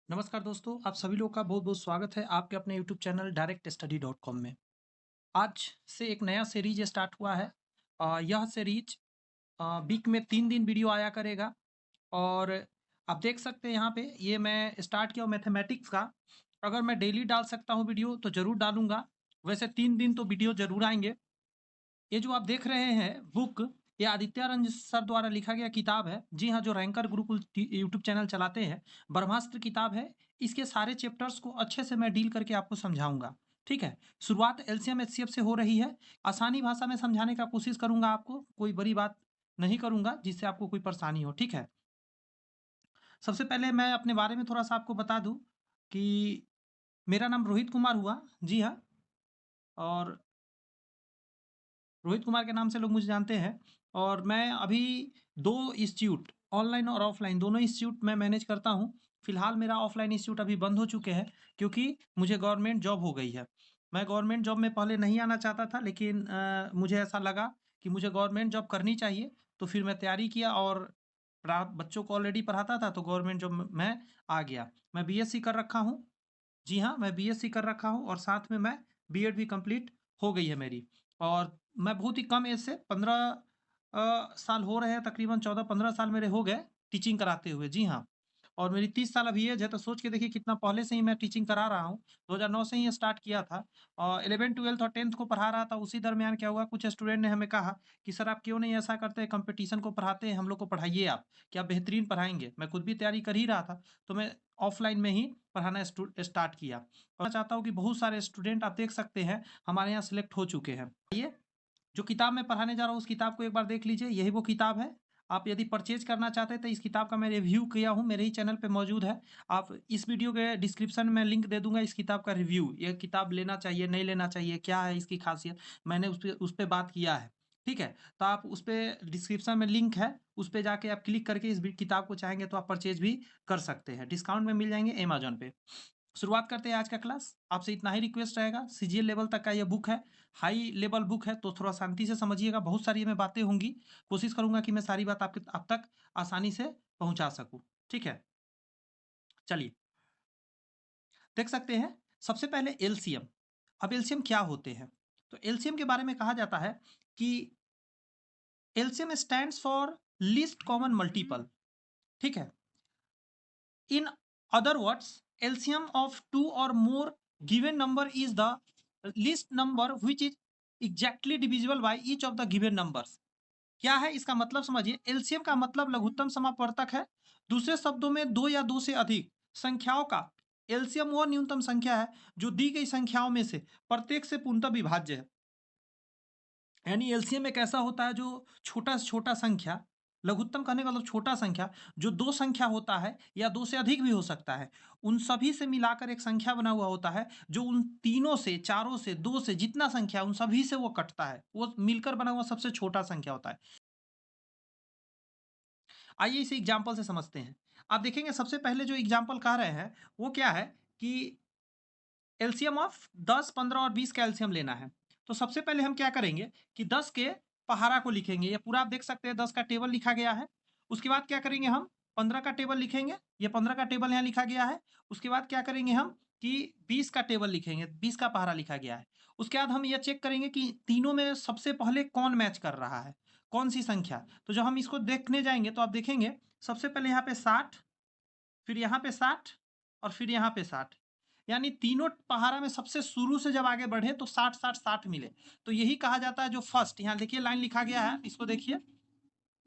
नमस्कार दोस्तों, आप सभी लोग का बहुत-बहुत स्वागत है आपके अपने यूट्यूब चैनल directstudy.com में। आज से एक नया सीरीज स्टार्ट हुआ है। यह सीरीज वीक में 3 दिन वीडियो आया करेगा और आप देख सकते हैं यहाँ पे ये मैं स्टार्ट किया हूँ मैथमेटिक्स का। अगर मैं डेली डाल सकता हूँ वीडियो तो ज़रूर डालूँगा। वैसे 3 दिन तो वीडियो ज़रूर आएँगे। ये जो आप देख रहे हैं बुक, ये आदित्यानंद सर द्वारा लिखा गया किताब है। जी हाँ, जो रैंकर गुरुकुल यूट्यूब चैनल चलाते हैं, ब्रह्मास्त्र किताब है। इसके सारे चैप्टर्स को अच्छे से मैं डील करके आपको समझाऊँगा, ठीक है? शुरुआत एलसीएम एचसीएफ से हो रही है। आसानी भाषा में समझाने का कोशिश करूँगा आपको, कोई बड़ी बात नहीं करूँगा जिससे आपको कोई परेशानी हो, ठीक है? सबसे पहले मैं अपने बारे में थोड़ा-सा आपको बता दूँ कि मेरा नाम रोहित कुमार हुआ। जी हाँ, और रोहित कुमार के नाम से लोग मुझे जानते हैं और मैं अभी 2 इंस्टीट्यूट ऑनलाइन और ऑफलाइन दोनों इंस्टीट्यूट मैं मैनेज करता हूँ। फिलहाल मेरा ऑफलाइन इंस्टीट्यूट अभी बंद हो चुके हैं क्योंकि मुझे गवर्नमेंट जॉब हो गई है। मैं गवर्नमेंट जॉब में पहले नहीं आना चाहता था लेकिन मुझे ऐसा लगा कि मुझे गवर्नमेंट जॉब करनी चाहिए, तो फिर मैं तैयारी किया और बच्चों को ऑलरेडी पढ़ाता था तो गवर्नमेंट जॉब में मैं आ गया। मैं बीएससी कर रखा हूँ। जी हाँ, मैं बीएससी कर रखा हूँ और साथ में मैं बीएड भी कंप्लीट हो गई है मेरी। और मैं बहुत ही कम एज से 15 साल हो रहे हैं, तकरीबन 14-15 साल मेरे हो गए टीचिंग कराते हुए। जी हाँ, और मेरी 30 साल अभी एज है, तो सोच के देखिए कितना पहले से ही मैं टीचिंग करा रहा हूँ। 2009 से ही स्टार्ट किया था और 11th, 12th और 10th को पढ़ा रहा था। उसी दरमियान क्या हुआ, कुछ स्टूडेंट ने हमें कहा कि सर आप क्यों नहीं ऐसा करते, कंपटीशन को पढ़ाते हैं, हम लोग को पढ़ाइए आप, क्या बेहतरीन पढ़ाएँगे। मैं खुद भी तैयारी कर ही रहा था, तो मैं ऑफलाइन में ही पढ़ाना स्टार्ट किया। और मैं चाहता हूँ कि बहुत सारे स्टूडेंट आप देख सकते हैं हमारे यहाँ सेलेक्ट हो चुके हैं। आइए, जो किताब मैं पढ़ाने जा रहा हूँ उस किताब को एक बार देख लीजिए, यही वो किताब है। आप यदि परचेज करना चाहते हैं तो इस किताब का मैं रिव्यू किया हूँ, मेरे ही चैनल पे मौजूद है। आप इस वीडियो के डिस्क्रिप्शन में लिंक दे दूंगा इस किताब का रिव्यू, ये किताब लेना चाहिए नहीं लेना चाहिए, क्या है इसकी खासियत, मैंने उस पे बात किया है। ठीक है, तो आप उस पे डिस्क्रिप्शन में लिंक है, उस पे जाके आप क्लिक करके इस किताब को चाहेंगे तो आप परचेज भी कर सकते हैं, डिस्काउंट में मिल जाएंगे अमेजोन पे। शुरुआत करते हैं आज का क्लास। आपसे इतना ही रिक्वेस्ट रहेगा, सीजीएल लेवल तक का ये बुक है, हाई लेवल बुक है, तो थोड़ा शांति से समझिएगा, बहुत सारी इसमें बातें होंगी। कोशिश करूँगा कि मैं सारी बात आपके आप तक आसानी से पहुँचा सकूँ। ठीक है? चलिए, देख सकते हैं, सबसे पहले एलसीएम। अब एलसीएम क्या होते हैं? तो एलसीएम के बारे में कहा जाता है कि LCM stands for least common multiple, ठीक है? In other words, LCM of two or more given number is the least number which is exactly divisible by each of the given numbers. क्या है इसका मतलब समझिए, एलसीएम का मतलब लघुत्तम समापवर्तक है। दूसरे शब्दों में दो या दो से अधिक संख्याओं का एलसीएम वो न्यूनतम संख्या है जो दी गई संख्याओं में से प्रत्येक से पूर्णतः विभाज्य है। यानी एलसीएम एक ऐसा होता है जो छोटा से छोटा संख्या, लघुत्तम कहने का मतलब छोटा संख्या, जो दो संख्या होता है या दो से अधिक भी हो सकता है, उन सभी से मिलाकर एक संख्या बना हुआ होता है जो उन तीनों से, चारों से, दो से, जितना संख्या उन सभी से वो कटता है, वो मिलकर बना हुआ सबसे छोटा संख्या होता है। आइए इसे एग्जाम्पल से समझते हैं। आप देखेंगे सबसे पहले जो एग्जाम्पल कह रहे हैं वो क्या है कि एलसीएम ऑफ 10, 15 और 20 का एलसीएम लेना है। तो सबसे पहले हम क्या करेंगे कि 10 के पहाड़ा को लिखेंगे। ये पूरा आप देख सकते हैं 10 का टेबल लिखा गया है। उसके बाद क्या करेंगे हम 15 का टेबल लिखेंगे। ये 15 का टेबल यहाँ लिखा गया है। उसके बाद क्या करेंगे हम कि 20 का टेबल लिखेंगे, 20 का पहाड़ा लिखा गया है। उसके बाद हम ये चेक करेंगे कि तीनों में सबसे पहले कौन मैच कर रहा है, कौन-सी संख्या। तो जब हम इसको देखने जाएँगे तो आप देखेंगे सबसे पहले यहाँ पे 60, फिर यहाँ पे 60 और फिर यहाँ पे 60। यानी तीनों पहाड़ा में सबसे शुरू से जब आगे बढ़े तो 60 60 60 मिले। तो यही कहा जाता है जो फर्स्ट, यहाँ देखिए लाइन लिखा गया है, इसको देखिए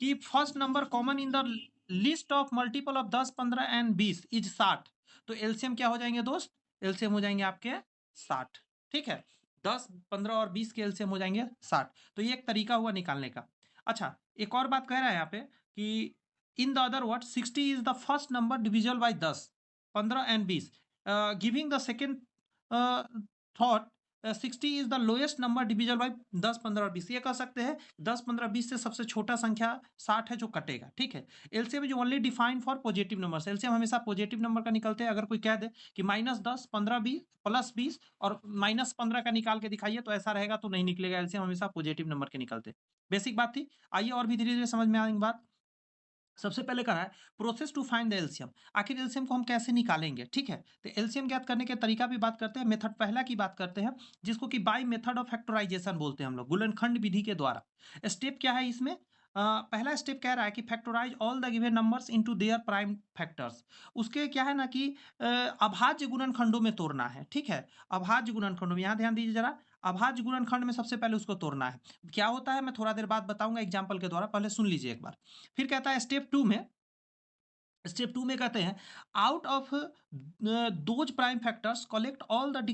कि first number common in the list of multiple of 10, 15 and 20 is 60। तो एलसीएम क्या हो जाएंगे दोस्त? एलसीएम हो जाएंगे आपके 60। ठीक है, 10, 15 और 20 के एलसीएम हो जाएंगे 60। तो ये एक तरीका हुआ निकालने का। अच्छा, एक और बात कह रहा है यहाँ पे कि in the other word 60 is the first number divisible by 10, 15 and 20, giving the second thought 60 is the lowest number divisible by 10, 15 और 20। ये कह सकते हैं 10, 15, 20 से सबसे छोटा संख्या 60 है जो कटेगा। ठीक है, LCM is only defined for positive numbers. LCM हमेशा पॉजिटिव नंबर का निकलते हैं। अगर कोई कह दे कि -10, 15, 20 प्लस 20 और -15 का निकाल के दिखाइए तो ऐसा रहेगा तो नहीं निकलेगा। एलसीएम हमेशा पॉजिटिव नंबर के निकलते। बेसिक बात थी। आइए और भी धीरे धीरे समझ में आएंगे बात। सबसे पहले करा है process to find the LCM. आखिर एलसीएम को हम कैसे निकालेंगे, ठीक है। तो एलसीएम ज्ञात करने के तरीका भी बात करते हैं, मेथड पहला की बात करते हैं, जिसको कि बाय मेथड ऑफ फैक्टराइजेशन बोलते हैं हम लोग, गुणनखंड विधि के द्वारा। स्टेप क्या है इसमें? पहला स्टेप कह रहा है कि factorise all the given numbers into their prime factors. उसके क्या है ना कि अभाज्य गुणनखंडों में तोड़ना है, ठीक है। अभाज्य गुणनखंडों में, यहाँ ध्यान दीजिए जरा, अभाज्य गुणनखंड में सबसे पहले उसको तोड़ना है। क्या होता है मैं थोड़ा देर बाद बताऊंगा एग्जाम्पल के द्वारा, पहले सुन लीजिए एक बार। फिर कहता है स्टेप टू में कहते हैं out of those prime factors collect all the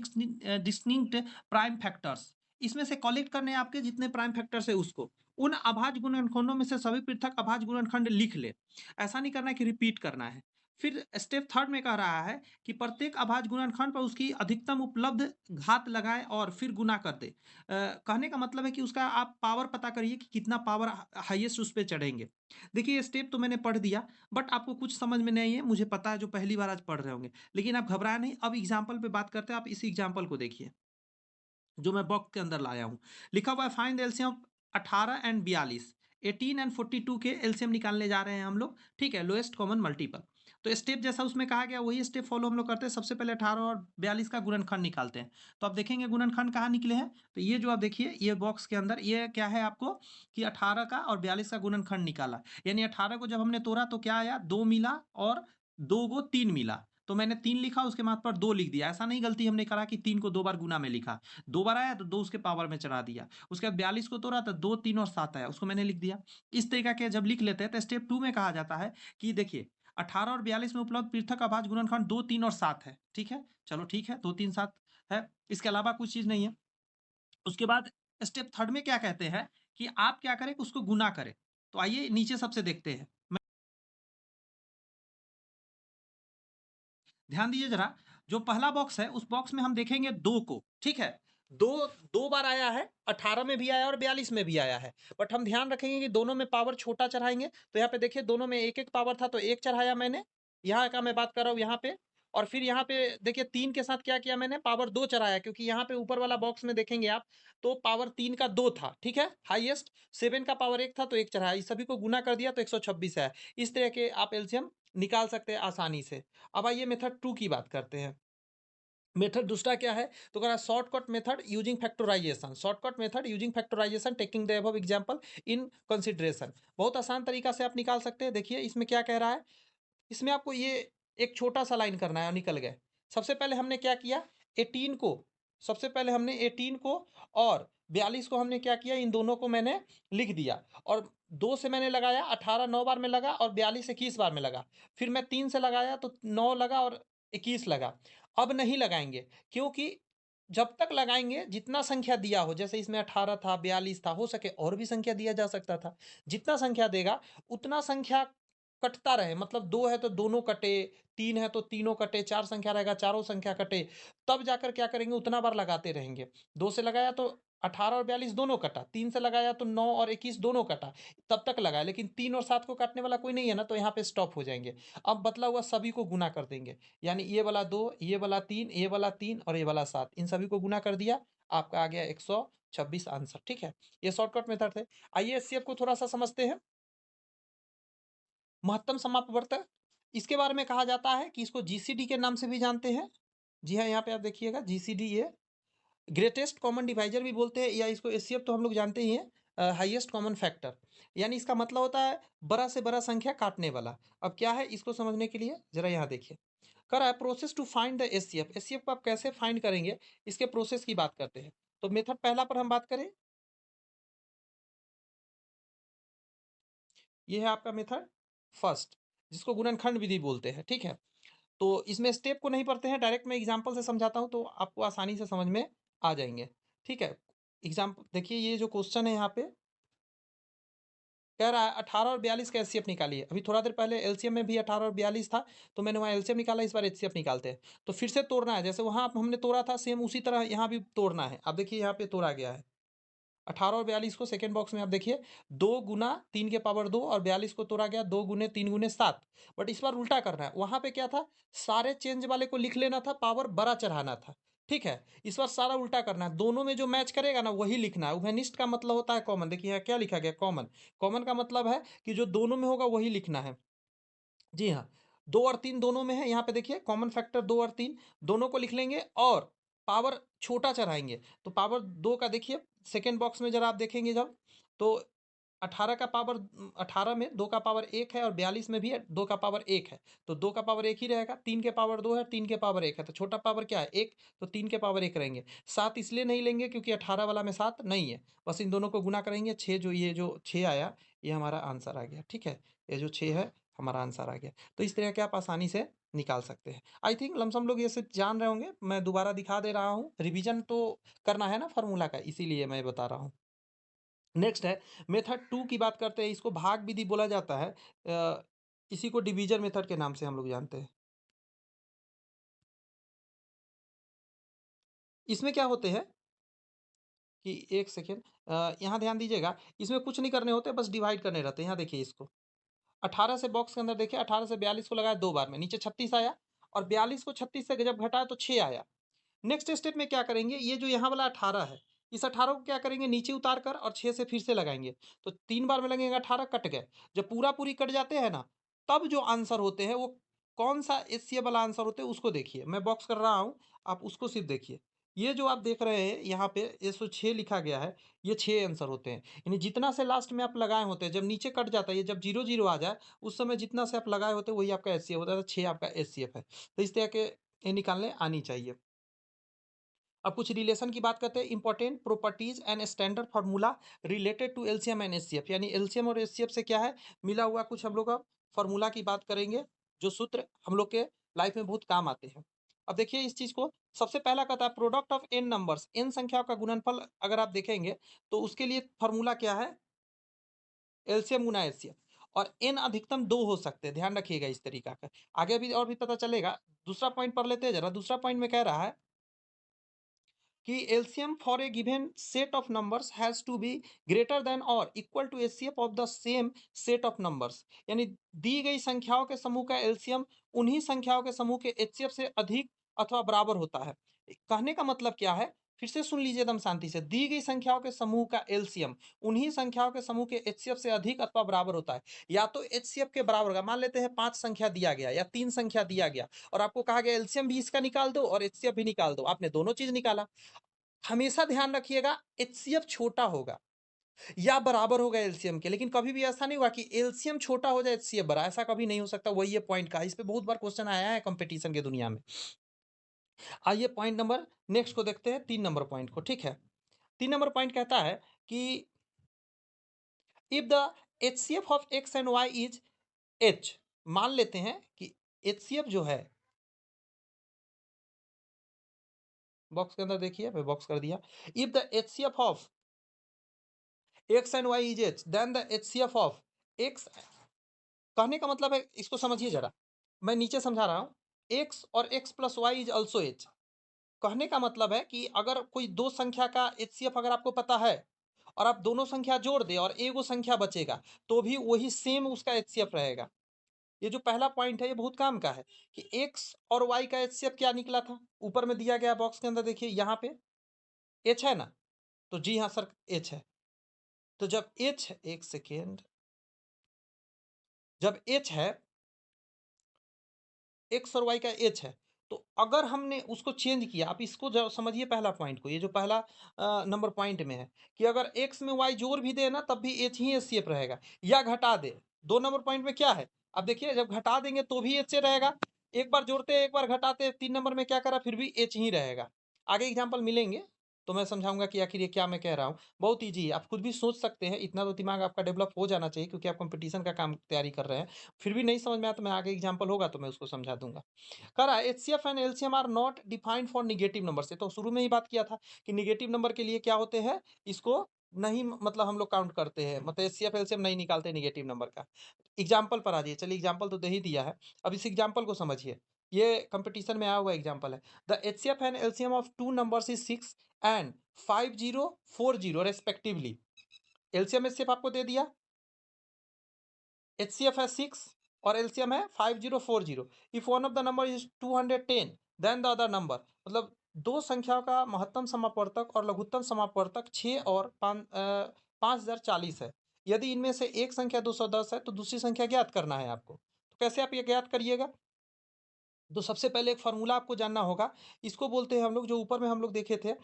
distinct prime factors. इसमें से कलेक्ट करने हैं आपके जितने प्राइम फैक्टर्स है उसको, उन अभाज्य गुणनखंडों में से सभी पृथक अभाज्य गुणनखंड लिख ले। ऐसा नहीं करना है कि रिपीट करना है। फिर स्टेप थर्ड में कह रहा है कि प्रत्येक अभाज्य गुणनखंड पर उसकी अधिकतम उपलब्ध घात लगाए और फिर गुना कर दे। कहने का मतलब है कि उसका आप पावर पता करिए कि कितना पावर हाईएस्ट उस पर चढ़ेंगे। देखिए ये स्टेप तो मैंने पढ़ दिया, बट आपको कुछ समझ में नहीं है, मुझे पता है, जो पहली बार आज पढ़ रहे होंगे। लेकिन आप घबराए नहीं, अब एग्जाम्पल पे बात करते हैं। आप इसी एग्जाम्पल को देखिए जो मैं बॉक्स के अंदर लाया हूँ। लिखा हुआ है फाइंड एलसीएम 18 एंड 42, 18 एंड 42 के एलसीएम निकालने जा रहे हैं हम लोग, ठीक है, लोएस्ट कॉमन मल्टीपल। तो स्टेप जैसा उसमें कहा गया वही स्टेप फॉलो हम लोग करते हैं। सबसे पहले 18 और 42 का गुणनखंड निकालते हैं। तो आप देखेंगे गुणनखंड कहाँ निकले हैं, तो ये जो आप देखिए ये बॉक्स के अंदर ये क्या है आपको कि 18 का और 42 का गुणनखंड निकाला। यानी 18 को जब हमने तोड़ा तो क्या आया, 2 मिला और 2 को 3 मिला। तो मैंने 3 लिखा, उसके माथ पर 2 लिख दिया। ऐसा नहीं गलती हमने करा कि 3 को 2 बार गुना में लिखा। 2 बार आया तो 2 उसके पावर में चढ़ा दिया। उसके बाद 42 को तोड़ा तो 2, 3 और 7 आया, उसको मैंने लिख दिया। इस तरीका के जब लिख लेते हैं तो स्टेप 2 में कहा जाता है कि देखिए 18 और 42 में उपलब्ध पृथक अभाज्य गुणनखंड 2, 3 और 7 है, ठीक है। चलो ठीक है, 2, 3, 7 है, इसके अलावा कुछ चीज़ नहीं है। उसके बाद स्टेप थर्ड में क्या कहते हैं कि आप क्या करें कि उसको गुना करें। तो आइए नीचे सबसे देखते हैं। ध्यान दीजिए जरा, जो पहला बॉक्स है उस बॉक्स में हम देखेंगे 2 को, ठीक है। 2 2 बार आया है, 18 में भी आया और 42 में भी आया है। बट हम ध्यान रखेंगे कि दोनों में पावर छोटा चढ़ाएंगे। तो यहाँ पे देखिए दोनों में एक एक पावर था तो एक चढ़ाया मैंने, यहाँ का मैं बात कर रहा हूँ यहाँ पे। और फिर यहाँ पे देखिए 3 के साथ क्या किया मैंने, पावर 2 चढ़ाया, क्योंकि यहाँ पे ऊपर वाला बॉक्स में देखेंगे आप तो पावर 3 का 2 था, ठीक है, हाईएस्ट। 7 का पावर 1 था तो 1 चढ़ाया, इस सभी को गुना कर दिया तो 126 है। इस तरह के आप एलसीएम निकाल सकते हैं आसानी से। अब आइए मेथड 2 की बात करते हैं। मेथड दूसरा क्या है, तो कह रहा है shortcut method using factorisation. Shortcut method using factorisation taking the above example in consideration. बहुत आसान तरीका से आप निकाल सकते हैं। देखिए इसमें क्या कह रहा है, इसमें आपको ये एक छोटा सा लाइन करना है और निकल गए। सबसे पहले हमने क्या किया, 18 को, सबसे पहले हमने 18 को और 42 को हमने क्या किया, इन दोनों को मैंने लिख दिया। और 2 से मैंने लगाया, 18 9 बार में लगा और 42 21 बार में लगा। फिर मैं 3 से लगाया तो 9 लगा और 21 लगा। अब नहीं लगाएंगे, क्योंकि जब तक लगाएंगे जितना संख्या दिया हो, जैसे इसमें 18 था, 42 था, हो सके और भी संख्या दिया जा सकता था। जितना संख्या देगा उतना संख्या कटता रहे, मतलब 2 है तो दोनों कटे, 3 है तो तीनों कटे, 4 संख्या रहेगा चारों संख्या कटे। तब जाकर क्या करेंगे, उतना बार लगाते रहेंगे। 2 से लगाया तो 18 और 42 दोनों कटा, 3 से लगाया तो 9 और 21 दोनों कटा, तब तक लगाया। लेकिन 3 और 7 को काटने वाला कोई नहीं है ना, तो यहाँ पे स्टॉप हो जाएंगे। अब बतला हुआ सभी को गुना कर देंगे, यानी ये वाला 2, ये वाला 3, ये वाला 3 और ये वाला 7, इन सभी को गुना कर दिया, आपका आ गया 126 आंसर, ठीक है। ये शॉर्टकट मेथड थे। आइए एचसीएफ को थोड़ा सा समझते हैं। महत्तम समापवर्तक, इसके बारे में कहा जाता है कि इसको जीसीडी के नाम से भी जानते हैं। जी हाँ, यहाँ पे आप देखिएगा जीसीडी, ये ग्रेटेस्ट कॉमन डिवाइजर भी बोलते हैं, या इसको एचसीएफ तो हम लोग जानते ही हैं, हाईएस्ट कॉमन फैक्टर। यानी इसका मतलब होता है बड़ा से बड़ा संख्या काटने वाला। अब क्या है इसको समझने के लिए जरा यहाँ देखिए, कर रहा है process to find the HCF. HCF को आप कैसे फाइंड करेंगे, इसके प्रोसेस की बात करते हैं। तो मेथड पहला पर हम बात करें, ये है आपका मेथड फर्स्ट, जिसको गुणनखंड विधि बोलते हैं, ठीक है। तो इसमें स्टेप को नहीं पढ़ते हैं, डायरेक्ट मैं एग्जांपल से समझाता हूँ तो आपको आसानी से समझ में आ जाएंगे, ठीक है। एग्जाम्पल देखिए, ये जो क्वेश्चन है यहाँ पे कह रहा है 18 और 42 का एचसीएफ निकालिए। अभी थोड़ा देर पहले एलसीएम में भी 18 और 42 था, तो मैंने वहाँ एलसीएम निकाला, इस बार एचसीएफ निकालते हैं। तो फिर से तोड़ना है, जैसे वहाँ हमने तोड़ा था सेम उसी तरह यहाँ भी तोड़ना है। अब देखिए यहाँ पे तोड़ा गया है 18 और 42 को, सेकेंड बॉक्स में आप देखिए 2 गुना 3 के पावर 2 और 42 को तोड़ा गया 2 गुने 3 गुने 7। बट इस बार उल्टा करना है, वहां पे क्या था, सारे चेंज वाले को लिख लेना था, पावर बड़ा चढ़ाना था। ठीक है, इस बार सारा उल्टा करना है, दोनों में जो मैच करेगा ना वही लिखना है। उभयनिष्ठ का मतलब होता है कॉमन, देखिए यहाँ क्या लिखा गया कॉमन। कॉमन का मतलब है कि जो दोनों में होगा वही लिखना है। जी हाँ, 2 और 3 दोनों में है, यहाँ पे देखिए कॉमन फैक्टर 2 और 3 दोनों को लिख लेंगे और पावर छोटा चढ़ाएँगे। तो पावर 2 का देखिए सेकंड बॉक्स में ज़रा आप देखेंगे जब, तो 18 का पावर 18 में 2 का पावर 1 है और 42 में भी 2 का पावर 1 है। तो 2 का पावर 1 ही रहेगा, 3 के पावर 2 है, 3 के पावर 1 है, तो छोटा पावर क्या है 1, तो 3 के पावर 1 रहेंगे। 7 इसलिए नहीं लेंगे क्योंकि 18 वाला में 7 नहीं है। बस इन दोनों को गुणा करेंगे, 6 जो ये जो 6 आया, ये हमारा आंसर आ गया, ठीक है? ये जो 6 है हमारा आंसर आ गया। तो इस तरह के आप आसानी से निकाल सकते हैं। आई थिंक लमसम लोग ये सब जान रहे होंगे, मैं दोबारा दिखा दे रहा हूँ। रिवीजन तो करना है ना फ़ॉर्मूला का, इसीलिए मैं बता रहा हूँ। नेक्स्ट है मेथड 2 की बात करते हैं, इसको भाग विधि बोला जाता है। इसी को डिवीज़न मेथड के नाम से हम लोग जानते हैं। इसमें क्या होते हैं कि एक सेकंड, यहाँ ध्यान दीजिएगा, इसमें कुछ नहीं करने होते, बस डिवाइड करने रहते हैं। यहाँ देखिए इसको, 18 से बॉक्स के अंदर देखिए 18 से 42 को लगाया 2 बार में, नीचे 36 आया और 42 को 36 से जब घटाया तो 6 आया। नेक्स्ट स्टेप में क्या करेंगे, ये जो यहाँ वाला 18 है, इस 18 को क्या करेंगे नीचे उतार कर और 6 से फिर से लगाएँगे। तो 3 बार में लगेगा 18 कट गए। जब पूरा-पूरी कट जाते हैं ना, तब जो आंसर होते हैं वो कौन-सा एचसीएफ वाला आंसर होते हैं उसको देखिए। मैं बॉक्स कर रहा हूँ, आप उसको सिर्फ़ देखिए। ये जो आप देख रहे हैं यहाँ पे 106 लिखा गया है, ये 6 आंसर होते हैं। यानी जितना से लास्ट में आप लगाए होते हैं, जब नीचे कट जाता है, ये जब 0-0 आ जाए, उस समय जितना से आप लगाए होते हैं वही आपका एचसीएफ होता है, तो 6 आपका एचसीएफ है। तो इस तरह के ये निकालने आनी चाहिए। अब कुछ रिलेशन की बात करते हैं, important properties and standard formula related to LCM and HCF, यानी एलसीएम और एचसीएफ से क्या है मिला हुआ कुछ हम लोग का फार्मूला की बात करेंगे, जो सूत्र हम लोग के लाइफ में बहुत काम आते हैं। अब देखिए इस चीज को, सबसे पहला कहता है product of n numbers, n संख्याओं का गुणनफल अगर आप देखेंगे तो उसके लिए फार्मूला क्या है, एलसीएम गुना एचसीएफ। और एन अधिकतम 2 हो सकते हैं, ध्यान रखिएगा इस तरीका का, आगे भी और भी पता चलेगा। दूसरा पॉइंट पढ़ लेते हैं जरा, दूसरा पॉइंट में कह रहा है कि LCM for a given set of numbers has to be greater than और equal to HCF of the same set of numbers, यानी दी गई संख्याओं के समूह का एलसीएम उन्हीं संख्याओं के समूह के एचसीएफ से अधिक अथवा बराबर होता है। कहने का मतलब क्या है, फिर से सुन लीजिए एकदम शांति से, दी गई संख्याओं के समूह का एलसीएम उन्हीं संख्याओं के समूह के एचसीएफ से अधिक अथवा बराबर होता है। या तो एचसीएफ के बराबर होगा, मान लेते हैं 5 संख्या दिया गया या 3 संख्या दिया गया और आपको कहा गया एलसीएम भी इसका निकाल दो और एचसीएफ भी निकाल दो, आपने दोनों चीज निकाला। हमेशा ध्यान रखिएगा एचसीएफ छोटा होगा या बराबर होगा एलसीएम के, लेकिन कभी भी ऐसा नहीं हुआ कि एलसीएम छोटा हो जाए एचसीएफ बड़ा, ऐसा कभी नहीं हो सकता। वही ये पॉइंट का, इस पे बहुत बार क्वेश्चन आया है कंपटीशन के दुनिया में। आइए पॉइंट नंबर नेक्स्ट को देखते हैं, 3 नंबर पॉइंट को, ठीक है। 3 नंबर पॉइंट कहता है कि if the HCF of x and y is h, मान लेते हैं कि एचसीएफ जो है, बॉक्स के अंदर देखिए मैं बॉक्स कर दिया, if the HCF of x and y is h then the HCF of x, कहने का मतलब है, इसको समझिए जरा, मैं नीचे समझा रहा हूं, एक्स और x plus y is also h. कहने का मतलब है कि अगर कोई दो संख्या का एचसीएफ अगर आपको पता है और आप दोनों संख्या जोड़ दे और एगो संख्या बचेगा तो भी वही सेम उसका एचसीएफ रहेगा। ये जो पहला पॉइंट है ये बहुत काम का है कि एक्स और वाई का एचसीएफ क्या निकला था, ऊपर में दिया गया बॉक्स के अंदर देखिए यहाँ पे एच है ना, तो जी हाँ सर एच है। तो जब एच, एक सेकेंड, जब एच है, एक्स और वाई का एच है, तो अगर हमने उसको चेंज किया, आप इसको समझिए पहला पॉइंट को, ये जो पहला नंबर पॉइंट में है कि अगर एक्स में वाई जोड़ भी दे ना तब भी एच ही एचसीएफ रहेगा, या घटा दे। 2 नंबर पॉइंट में क्या है, अब देखिए जब घटा देंगे तो भी एच रहेगा, एक बार जोड़ते एक बार घटाते, 3 नंबर में क्या करा फिर भी एच ही रहेगा। आगे एग्जाम्पल मिलेंगे तो मैं समझाऊंगा कि आखिर ये क्या मैं कह रहा हूँ। बहुत ईजी है, आप खुद भी सोच सकते हैं, इतना तो दिमाग आपका डेवलप हो जाना चाहिए क्योंकि आप कंपटीशन का काम तैयारी कर रहे हैं। फिर भी नहीं समझ में आया तो मैं आगे एग्जाम्पल होगा तो मैं उसको समझा दूंगा। कह रहा है HCF and LCM are not defined for negative number से, तो शुरू में ही बात किया था कि निगेटिव नंबर के लिए क्या होते हैं, इसको नहीं मतलब हम लोग काउंट करते हैं, मतलब एचसीएफ एलसीएम नहीं निकालते निगेटिव नंबर का। एग्जाम्पल पर आ जाइए, चलिए एग्जाम्पल तो दे ही दिया है, अब इस एग्जाम्पल को समझिए, ये कंपटीशन में आया हुआ एग्जाम्पल है। The HCF and LCM of two numbers is 6 and 5040 respectively. LCM HCF आपको दे दिया, एचसीएफ है 6 और एलसीएम है 5040। If one of the number is 210 then the other number, मतलब दो संख्याओं का महत्तम समापवर्तक और लघुत्तम समापवर्तक 6 और 5040 है। यदि इनमें से एक संख्या 210 है तो दूसरी संख्या ज्ञात करना है आपको। तो कैसे आप ये ज्ञात करिएगा? तो सबसे पहले एक फ़ॉर्मूला आपको जानना होगा। इसको बोलते हैं हम लोग, जो ऊपर में हम लोग देखे थे,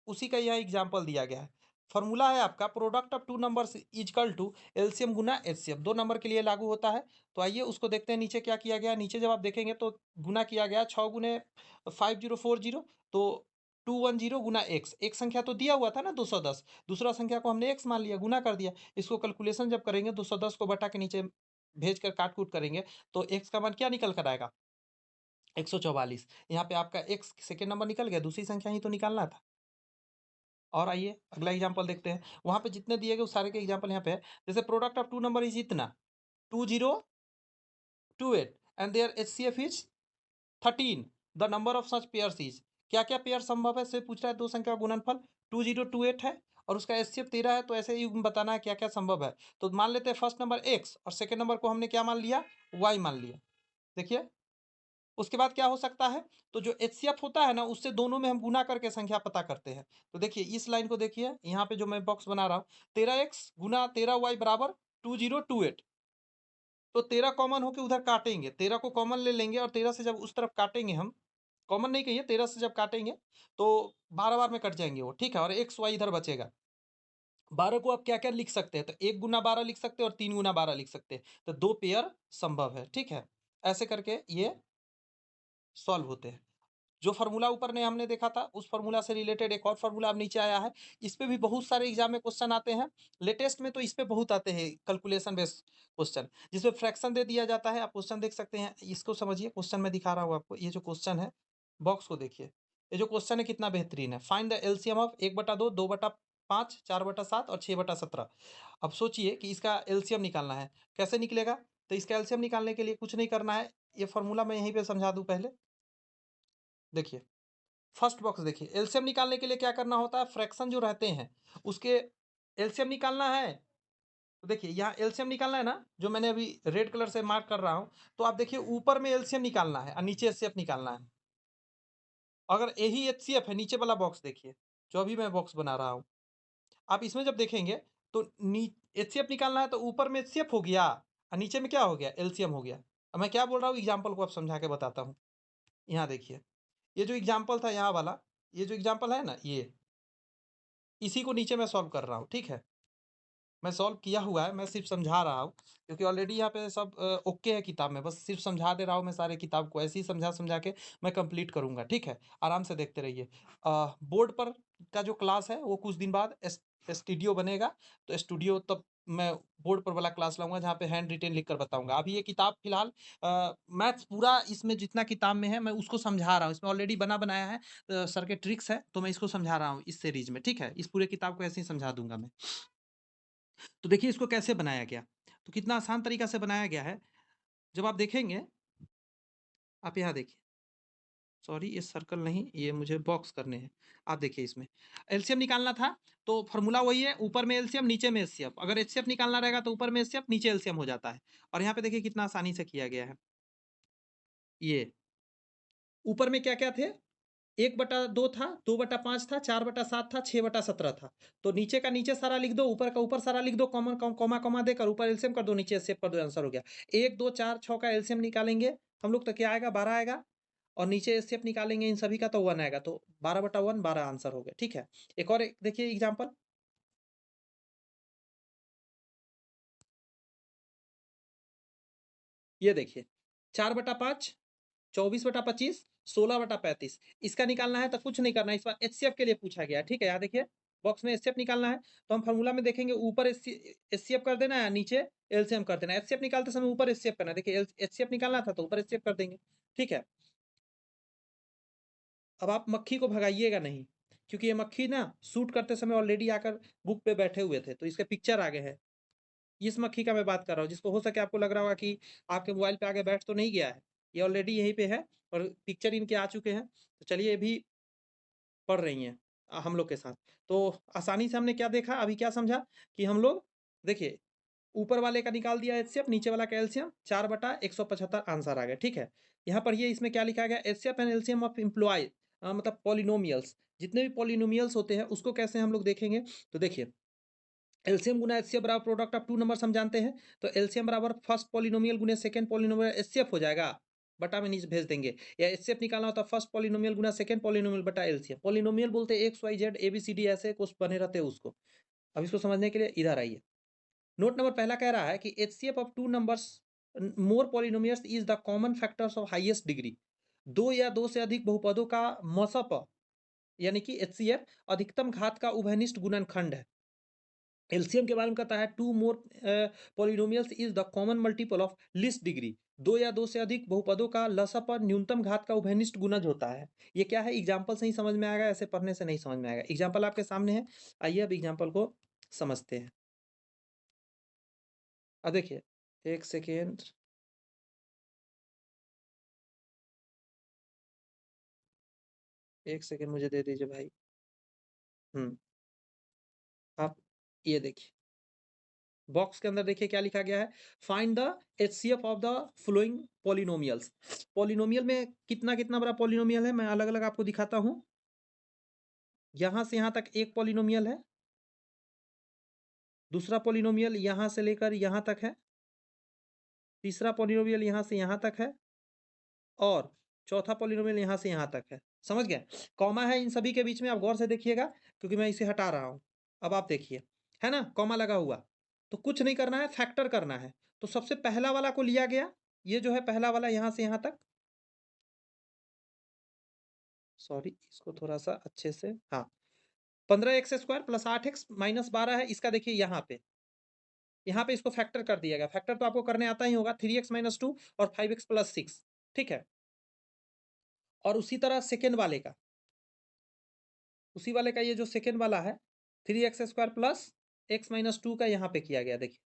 उसी का यहाँ एग्ज़ाम्पल दिया गया है। फ़ॉर्मूला है आपका, product of 2 numbers is equal to LCM गुना एचसीएफ। 2 नंबर के लिए लागू होता है। तो आइए उसको देखते हैं नीचे क्या किया गया है। नीचे जब आप देखेंगे तो गुना किया गया है 6 गुने 5040, तो 210 गुना x। एक संख्या तो दिया हुआ था ना 210, दूसरा संख्या को हमने x मान लिया, गुना कर दिया। इसको कैलकुलेशन जब करेंगे 210 को बटा के नीचे भेजकर काट-कूट करेंगे तो x का मान क्या निकल कर आएगा? 144। यहाँ पे आपका x सेकंड नंबर निकल गया, दूसरी संख्या ही तो निकालना था। और आइए अगला एग्जांपल देखते हैं। वहाँ पे जितने दिए गए उस सारे के एग्जांपल यहाँ पे है। जैसे प्रोडक्ट ऑफ 2 नंबर इज इतना 2028 and their HCF is 13। The number of such pairs is. क्या-क्या पेयर संभव है से पूछ रहा है। दो संख्या का गुणनफल 2028 है और उसका एचसीएफ 13 है, तो ऐसे ही बताना है क्या-क्या संभव है। तो मान लेते हैं फर्स्ट नंबर x और सेकंड नंबर को हमने क्या मान लिया? y मान लिया। देखिए उसके बाद क्या हो सकता है, तो जो एचसीएफ होता है ना उससे दोनों में हम गुना करके संख्या पता करते हैं। तो देखिए इस लाइन को देखिए, यहाँ पे जो मैं बॉक्स बना रहा हूँ, 13x गुना 13y बराबर 2028। तो 13 कॉमन होके उधर काटेंगे, 13 को कॉमन ले लेंगे और 13 से जब उस तरफ काटेंगे हम, कॉमन नहीं कहिए, 13 से जब काटेंगे तो 12 बार में कट जाएंगे वो, ठीक है। और एक्स वाई इधर बचेगा। 12 को आप क्या क्या लिख सकते हैं, तो 1 गुना 12 लिख सकते हैं और 3 गुना 12 लिख सकते हैं। तो दो पेयर संभव है, ठीक है। ऐसे करके ये सॉल्व होते हैं। जो फ़ॉर्मूला ऊपर ने हमने देखा था, उस फ़ॉर्मूला से रिलेटेड एक और फ़ॉर्मूला अब नीचे आया है। इस पे भी बहुत सारे एग्ज़ाम में क्वेश्चन आते हैं। लेटेस्ट में तो इस पे बहुत आते हैं कैलकुलेशन बेस्ड क्वेश्चन, जिसमें फ्रैक्शन दे दिया जाता है। आप क्वेश्चन देख सकते हैं। इसको समझिए, क्वेश्चन मैं दिखा रहा हूँ आपको। ये जो क्वेश्चन है, बॉक्स को देखिए। ये जो क्वेश्चन है कितना बेहतरीन है। फाइंड द एलसीएम ऑफ 1/2, 2/5, 4/7 और 6/17। अब सोचिए कि इसका एलसीएम निकालना है। कैसे निकलेगा? तो इसका एलसीएम निकालने के लिए कुछ नहीं करना है। ये फ़ॉर्मूला मैं यहीं पे समझा दूँ पहले। देखिए फर्स्ट बॉक्स देखिए, एलसीएम निकालने के लिए क्या करना होता है, फ्रैक्शन जो रहते हैं उसके एलसीएम निकालना है। तो देखिए यहाँ एलसीएम निकालना है ना, जो मैंने अभी रेड कलर से मार्क कर रहा हूँ। तो आप देखिए ऊपर में एलसीएम निकालना है और नीचे एचसीएफ निकालना है। अगर यही एचसीएफ है, नीचे वाला बॉक्स देखिए, जो अभी मैं बॉक्स बना रहा हूँ, आप इसमें जब देखेंगे तो एचसीएफ निकालना है तो ऊपर में एचसीएफ हो गया और नीचे में क्या हो गया, एलसीएम हो गया। अब मैं क्या बोल रहा हूँ, एग्जाम्पल को आप समझा के बताता हूँ। यहाँ देखिए, ये जो एग्जाम्पल था यहाँ वाला, ये जो एग्जाम्पल है ना, ये इसी को नीचे मैं सॉल्व कर रहा हूँ, ठीक है। मैं सॉल्व किया हुआ है, मैं सिर्फ समझा रहा हूँ, क्योंकि ऑलरेडी यहाँ पे सब ओके है किताब में। बस सिर्फ समझा दे रहा हूँ मैं सारे किताब को। ऐसे ही समझा समझा के मैं कंप्लीट करूँगा, ठीक है। आराम से देखते रहिए। बोर्ड पर का जो क्लास है वो कुछ दिन बाद स्टूडियो बनेगा, तो स्टूडियो तब मैं बोर्ड पर वाला क्लास लाऊंगा, जहाँ पे हैंड रिटेन लिख कर बताऊंगा। अभी ये किताब फिलहाल मैथ्स पूरा इसमें जितना किताब में है मैं उसको समझा रहा हूँ। इसमें ऑलरेडी बना बनाया है, सर के ट्रिक्स है, तो मैं इसको समझा रहा हूँ इस सीरीज में, ठीक है। इस पूरे किताब को ऐसे ही समझा दूंगा मैं। तो देखिए इसको कैसे बनाया गया, तो कितना आसान तरीका से बनाया गया है। जब आप देखेंगे, आप यहाँ देखिए, सॉरी ये सर्कल नहीं, ये मुझे बॉक्स करने हैं। आप देखिए इसमें एलसीएम निकालना था, तो फॉर्मूला वही है, ऊपर में एलसीएम नीचे में एचसीएफ। अगर एचसीएफ निकालना रहेगा तो ऊपर में एचसीएफ नीचे एलसीएम हो जाता है। और यहाँ पे देखिए कितना आसानी से किया गया है। ये ऊपर में क्या क्या थे, 1/2 था, 2/5 था, 4/7 था, 6/17 था। तो नीचे का नीचे सारा लिख दो, ऊपर का ऊपर सारा लिख दो, कॉमन कॉमा कॉमा देकर ऊपर एलसीएम कर दो, नीचे एचसीएफ कर दो, आंसर हो गया। 1 2 4 6 का एलसीएम निकालेंगे हम लोग, तो क्या आएगा, 12 आएगा। और नीचे एचसीएफ निकालेंगे इन सभी का, तो 1 आएगा। तो 12/1 12 आंसर हो गया, ठीक है। एक और देखिए एग्जाम्पल, ये देखिए 4/5, 24/25, 16/35। इसका निकालना है तो कुछ नहीं करना है, इस बार एचसीएफ के लिए पूछा गया, ठीक है। यहाँ देखिए बॉक्स में एचसीएफ निकालना है, तो हम फॉर्मूला में देखेंगे ऊपर एचसीएफ कर देना है, नीचे एलसीएम कर देना है। एचसीएफ निकालते समय ऊपर एचसीएफ करना है। देखिए एचसीएफ निकालना था तो ऊपर एचसीएफ कर देंगे, ठीक है। अब आप मक्खी को भगाइएगा नहीं, क्योंकि ये मक्खी ना शूट करते समय ऑलरेडी आकर बुक पे बैठे हुए थे, तो इसके पिक्चर आगे है। इस मक्खी का मैं बात कर रहा हूँ, जिसको हो सके आपको लग रहा होगा कि आपके मोबाइल पे आगे बैठ तो नहीं गया है। ये ऑलरेडी यहीं पे है और पिक्चर इनके आ चुके हैं। तो चलिए ये भी पढ़ रही हैं हम लोग के साथ। तो आसानी से हमने क्या देखा, अभी क्या समझा कि हम लोग देखिए ऊपर वाले का निकाल दिया एचसीएफ, नीचे वाला का एलसीएम, 4/175 आंसर आ गया, ठीक है। यहाँ पर ये इसमें क्या लिखा गया, HCF and LCM of employ मतलब पॉलिनोमियल्स, जितने भी पॉलिनोमियल्स होते हैं उसको कैसे हम लोग देखेंगे। तो देखिए एलसीएम गुना एचसीएफ बराबर प्रोडक्ट ऑफ टू नंबर्स हम जानते हैं, तो एलसीएम बराबर फर्स्ट पॉलिनोमियल गुने सेकंड पॉलिनोमियल एचसीएफ हो जाएगा, बटा में नीचे भेज देंगे। या एचसीएफ निकालना होता है फर्स्ट पॉलिनोमियल गुना सेकंड पॉलिनोमियल बटा एलसीएम। पॉलिनोमियल बोलते हैं x y z a b c d ऐसे कुछ बने रहते हैं उसको। अब इसको समझने के लिए इधर आइए। नोट नंबर पहला कह रहा है कि HCF of two numbers more polynomials is the common factors of highest degree. दो या दो से अधिक बहुपदों का मसप यानी कि एचसीएफ अधिकतम घात का उभयनिष्ठ गुणनखंड है। एलसीएम के बारे में कहता है two more polynomials is the common multiple of least degree. दो या दो से अधिक बहुपदों का लसा पर न्यूनतम घात का उभयनिष्ठ गुणज होता है। ये क्या है, एग्जाम्पल से ही समझ में आएगा, ऐसे पढ़ने से नहीं समझ में आएगा। एग्जाम्पल आपके सामने है, आइए अब एग्जाम्पल को समझते हैं। अब देखिए एक सेकेंड, एक सेकेंड मुझे दे दीजिए भाई। आप ये देखिए बॉक्स के अंदर देखिए क्या लिखा गया है, find the HCF of the flowing polynomials. Polynomial में कितना कितना बड़ा पॉलिनोमियल है, मैं अलग अलग आपको दिखाता हूं। यहां से यहां तक एक पॉलिनोमियल है, दूसरा पॉलिनोमियल यहां से लेकर यहां तक है, तीसरा पॉलिनोमियल यहां से यहां तक है, और चौथा पॉलिनोमियल यहां से यहां तक है। समझ गए, कॉमा है इन सभी के बीच में, आप गौर से देखिएगा क्योंकि मैं इसे हटा रहा हूं। अब आप देखिए, है ना कॉमा लगा हुआ, तो कुछ नहीं करना है, फैक्टर करना है। तो सबसे पहला वाला को लिया गया, ये जो है पहला वाला यहां से यहां तक, सॉरी इसको थोड़ा सा अच्छे से, हाँ 15x² प्लस 8x माइनस 12 है, इसका देखिए यहाँ पे इसको फैक्टर कर दिया गया। फैक्टर तो आपको करने आता ही होगा, 3x - 2 और 5x + 6, ठीक है। और उसी तरह सेकेंड वाले का, उसी वाले का ये जो सेकेंड वाला है 3x² प्लस x - 2 का यहाँ पे किया गया, देखिए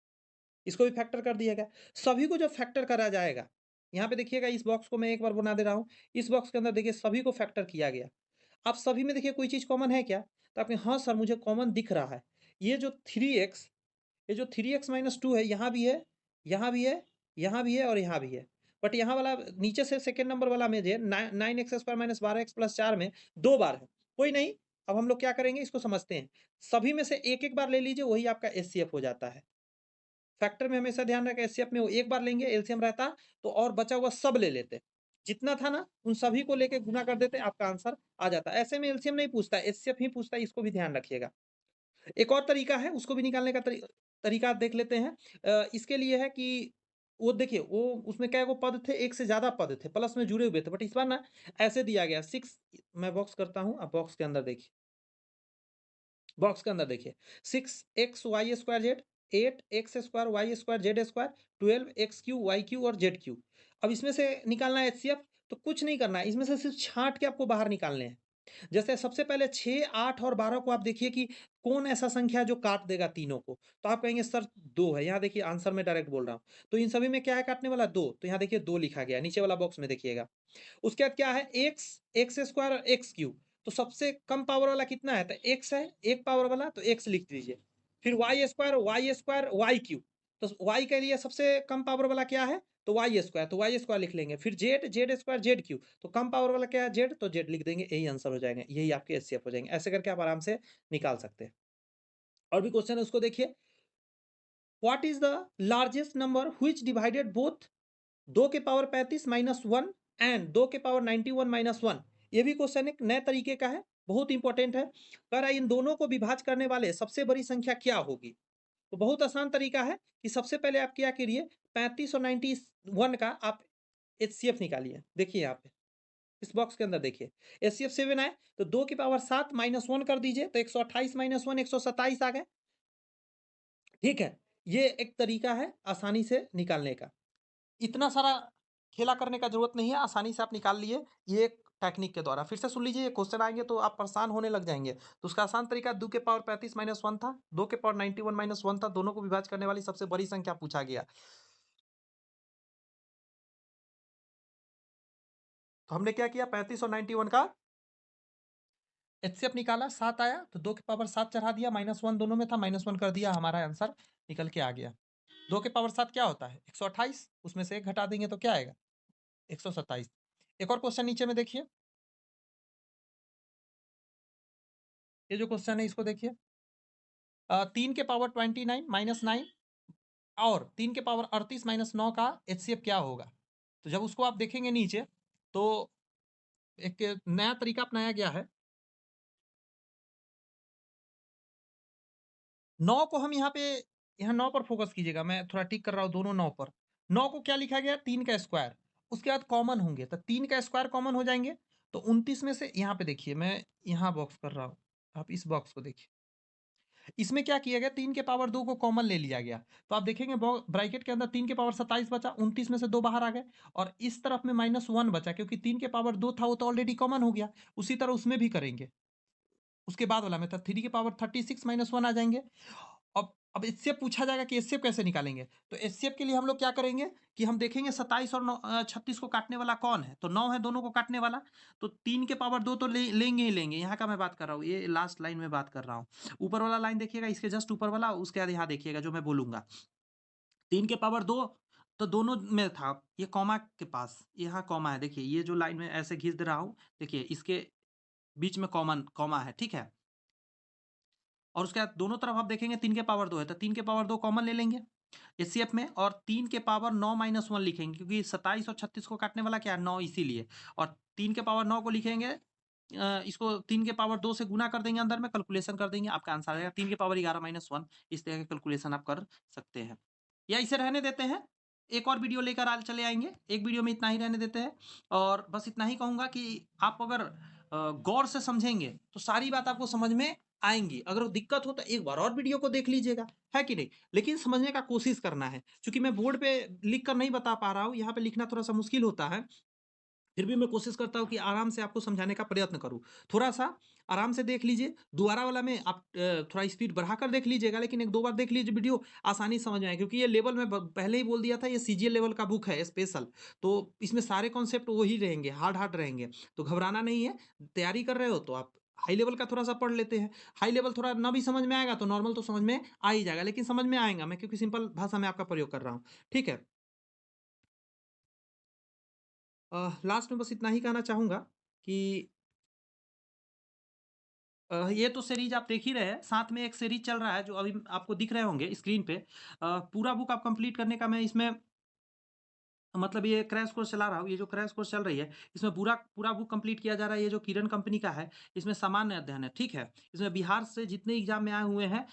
इसको भी फैक्टर कर दिया गया। सभी को जब फैक्टर करा जाएगा, यहाँ पे देखिएगा इस बॉक्स को मैं एक बार बना दे रहा हूँ, इस बॉक्स के अंदर देखिए सभी को फैक्टर किया गया। आप सभी में देखिए कोई चीज़ कॉमन है क्या, तो आपने हाँ सर मुझे कॉमन दिख रहा है, ये जो 3x, ये जो 3x - 2 है, यहाँ भी है, यहाँ भी है, यहाँ भी है और यहाँ भी है। बट यहाँ वाला नीचे से सेकेंड नंबर वाला में जो 9x² - 12x + 4 में 2 बार है। कोई नहीं, अब हम लोग क्या करेंगे इसको समझते हैं। सभी में से एक एक बार ले लीजिए, वही आपका एचसीएफ हो जाता है। फैक्टर में हमेशा ध्यान रखें, एचसीएफ में वो एक बार लेंगे, एलसीएम रहता तो और बचा हुआ सब ले लेते, जितना था ना उन सभी को लेके गुना कर देते, आपका आंसर आ जाता। ऐसे में एलसीएम नहीं पूछता, एचसीएफ ही पूछता है, इसको भी ध्यान रखिएगा। एक और तरीका है, उसको भी निकालने का तरीका देख लेते हैं। इसके लिए है कि वो देखिए वो उसमें क्या वो पद थे, एक से ज्यादा पद थे, प्लस में जुड़े हुए थे, बट इस बार ना ऐसे दिया गया 6, मैं बॉक्स करता हूं, अब बॉक्स के अंदर देखिए, बॉक्स के अंदर देखिए 6x y² 8x² y² z², 12x³ y³ और z³। अब इसमें से निकालना है एचसीएफ, तो कुछ नहीं करना है, इसमें से सिर्फ छांट के आपको बाहर निकालने हैं। जैसे सबसे पहले 6, 8 और 12 को आप देखिए कि कौन ऐसा संख्या है जो काट देगा तीनों को, तो आप कहेंगे सर 2 है। यहाँ देखिए आंसर में डायरेक्ट बोल रहा हूँ, तो इन सभी में क्या है काटने वाला 2, तो यहाँ देखिए 2 लिखा गया नीचे वाला बॉक्स में देखिएगा। उसके बाद क्या है x² और x³, तो सबसे कम पावर वाला कितना है, तो x है, एक पावर वाला, तो x लिख दीजिए। फिर y² y³ तो y के लिए सबसे कम पावर वाला क्या है, तो y², तो y² लिख लेंगे। फिर z² z³ तो कम पावर वाला क्या है z, तो z लिख देंगे, यही आंसर हो जाएंगे, यही आपके एचसीएफ हो जाएंगे। ऐसे करके आप आराम से निकाल सकते हैं। और भी क्वेश्चन है उसको देखिए, what is the largest number which divided both 2 के पावर 35 -1 एंड 2 के पावर 91 -1। ये भी क्वेश्चन एक नए तरीके का है, बहुत इंपॉर्टेंट है। कह रहा है इन दोनों को विभाज्य करने वाले सबसे बड़ी संख्या क्या होगी। तो बहुत आसान तरीका है कि सबसे पहले आप क्या करिए, 35 और 91 का आप एचसीएफ निकालिए। देखिए यहाँ पे इस बॉक्स के अंदर देखिए एचसीएफ 7 आए, तो 2 की पावर 7 -1 कर दीजिए, तो 128 -1 127 आ गए। ठीक है, ये एक तरीका है आसानी से निकालने का। इतना सारा खेला करने का जरूरत नहीं है, आसानी से आप निकाल लिए ये एक टेक्निक के द्वारा। फिर से सुन लीजिए, ये क्वेश्चन आएंगे तो आप परेशान होने लग जाएंगे। तो उसका आसान तरीका 2 के पावर 35 -1 था, 2 के पावर 91 -1 था, दोनों को विभाज्य करने वाली सबसे बड़ी संख्या पूछा गया। तो हमने क्या किया, 35 और 91 का एचसीएफ निकाला, 7 आया, तो 2 के पावर 7 चढ़ा दिया, -1 दोनों में था, -1 कर दिया, हमारा आंसर निकल के आ गया। 2 के पावर 7 क्या होता है, 128, उसमें से 1 घटा देंगे तो क्या आएगा, 127। एक और क्वेश्चन नीचे में देखिए, ये जो क्वेश्चन है इसको देखिए, 3 के पावर 29 माइनस 9 और 3 के पावर 38 माइनस 9 का एचसीएफ क्या होगा। तो जब उसको आप देखेंगे नीचे, तो एक नया तरीका अपनाया गया है। 9 को हम यहाँ 9 पर फोकस कीजिएगा, मैं थोड़ा टिक कर रहा हूँ दोनों 9 पर। 9 को क्या लिखा गया, 3 का स्क्वायर, उसके बाद कॉमन होंगे, तो 3 का स्क्वायर कॉमन हो जाएंगे, तो 29 में से यहाँ पे देखिए, मैं यहाँ बॉक्स कर रहा हूँ, आप इस बॉक्स को देखिए। इसमें क्या किया गया, 3 के पावर 2 को कॉमन ले लिया गया, तो आप देखेंगे ब्रैकेट के अंदर 3 के पावर 27 बचा, 29 में से 2 बाहर आ गए, और इस तरफ में -1 बचा, क्योंकि 3 के पावर 2 था वो तो ऑलरेडी कॉमन हो गया। उसी तरह उसमें भी करेंगे, उसके बाद वाला में था 3 के पावर 36 माइनस 1 आ जाएंगे। अब एचसीएफ पूछा जाएगा कि एचसीएफ कैसे निकालेंगे, तो एचसीएफ के लिए हम लोग क्या करेंगे कि हम देखेंगे 27 और 36 को काटने वाला कौन है, तो 9 है दोनों को काटने वाला, तो 3 के पावर 2 तो लेंगे ही लेंगे। यहाँ का मैं बात कर रहा हूँ, ये लास्ट लाइन में बात कर रहा हूँ। ऊपर वाला लाइन देखिएगा, इसके जस्ट ऊपर वाला, उसके बाद यहाँ देखिएगा जो मैं बोलूंगा। 3 के पावर 2 तो दोनों में था, ये कॉमा के पास, यहाँ कॉमा है, देखिए ये जो लाइन में ऐसे घिस दे रहा हूँ, देखिए इसके बीच में कॉमा है, ठीक है। और उसके बाद दोनों तरफ आप देखेंगे 3 के पावर 2 है, तो 3 के पावर 2 कॉमन ले लेंगे एचसीएफ में, और 3 के पावर 9 माइनस 1 लिखेंगे, क्योंकि 27 और 36 को काटने वाला क्या है, 9, इसीलिए। और 3 के पावर 9 को लिखेंगे, इसको 3 के पावर 2 से गुना कर देंगे, अंदर में कैलकुलेशन कर देंगे, आपका आंसर आएगा 3 के पावर 11 माइनस 1। इस तरह का कैलकुलेशन आप कर सकते हैं, या इसे रहने देते हैं, एक और वीडियो लेकर चले आएंगे। एक वीडियो में इतना ही रहने देते हैं, और बस इतना ही कहूंगा कि आप अगर गौर से समझेंगे तो सारी बात आपको समझ में आएंगी। अगर दिक्कत हो तो एक बार और वीडियो को देख लीजिएगा, है कि नहीं, लेकिन समझने का कोशिश करना है, क्योंकि मैं बोर्ड पे लिख कर नहीं बता पा रहा हूँ, यहाँ पे लिखना थोड़ा सा मुश्किल होता है, फिर भी मैं कोशिश करता हूँ कि आराम से आपको समझाने का प्रयत्न करूँ। थोड़ा सा आराम से देख लीजिए, दोबारा वाला में आप थोड़ा स्पीड बढ़ाकर देख लीजिएगा, लेकिन 1-2 बार देख लीजिए वीडियो, आसानी से समझ में आए, क्योंकि ये लेवल में पहले ही बोल दिया था, ये सीजीएल लेवल का बुक है स्पेशल, तो इसमें सारे कॉन्सेप्ट वही रहेंगे, हार्ड रहेंगे, तो घबराना नहीं है। तैयारी कर रहे हो तो आप हाई लेवल का थोड़ा सा पढ़ लेते हैं, हाई लेवल थोड़ा ना भी समझ में आएगा तो नॉर्मल तो समझ में आ ही जाएगा, लेकिन समझ में आएगा, मैं क्योंकि सिंपल भाषा में आपका प्रयोग कर रहा हूँ, ठीक है। लास्ट में बस इतना ही कहना चाहूँगा कि ये तो सीरीज आप देख ही रहे हैं, साथ में एक सीरीज चल रहा है जो अभी आपको दिख रहे होंगे स्क्रीन पे। पूरा बुक आप कंप्लीट करने का मैं इसमें, मतलब ये क्रैश कोर्स चला रहा हूँ, ये जो क्रैश कोर्स चल रही है, इसमें पूरा पूरा बुक कंप्लीट किया जा रहा है। ये जो किरण कंपनी का है, इसमें सामान्य अध्ययन है, ठीक है। इसमें बिहार से जितने एग्जाम में आए हुए हैं,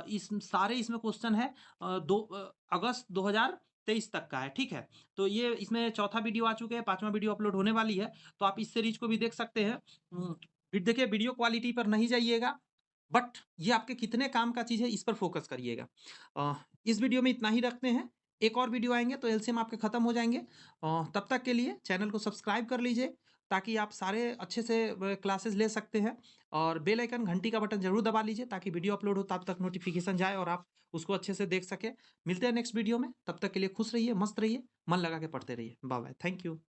इस सारे इसमें क्वेश्चन है, अगस्त 2023 तक का है, ठीक है। तो ये इसमें चौथा वीडियो आ चुके हैं, 5वां वीडियो अपलोड होने वाली है, तो आप इस सीरीज को भी देख सकते हैं। फिर देखिए, वीडियो क्वालिटी पर नहीं जाइएगा, बट ये आपके कितने काम का चीज़ है इस पर फोकस करिएगा। इस वीडियो में इतना ही रखते हैं, एक और वीडियो आएँगे तो एलसीएम आपके खत्म हो जाएँगे। तब तक के लिए चैनल को सब्सक्राइब कर लीजिए, ताकि आप सारे अच्छे से क्लासेस ले सकते हैं, और बेल आइकन घंटी का बटन ज़रूर दबा लीजिए, ताकि वीडियो अपलोड हो तब तक नोटिफिकेशन जाए और आप उसको अच्छे से देख सकें। मिलते हैं नेक्स्ट वीडियो में, तब तक के लिए खुश रहिए, मस्त रहिए, मन लगा के पढ़ते रहिए। Bye bye, thank you.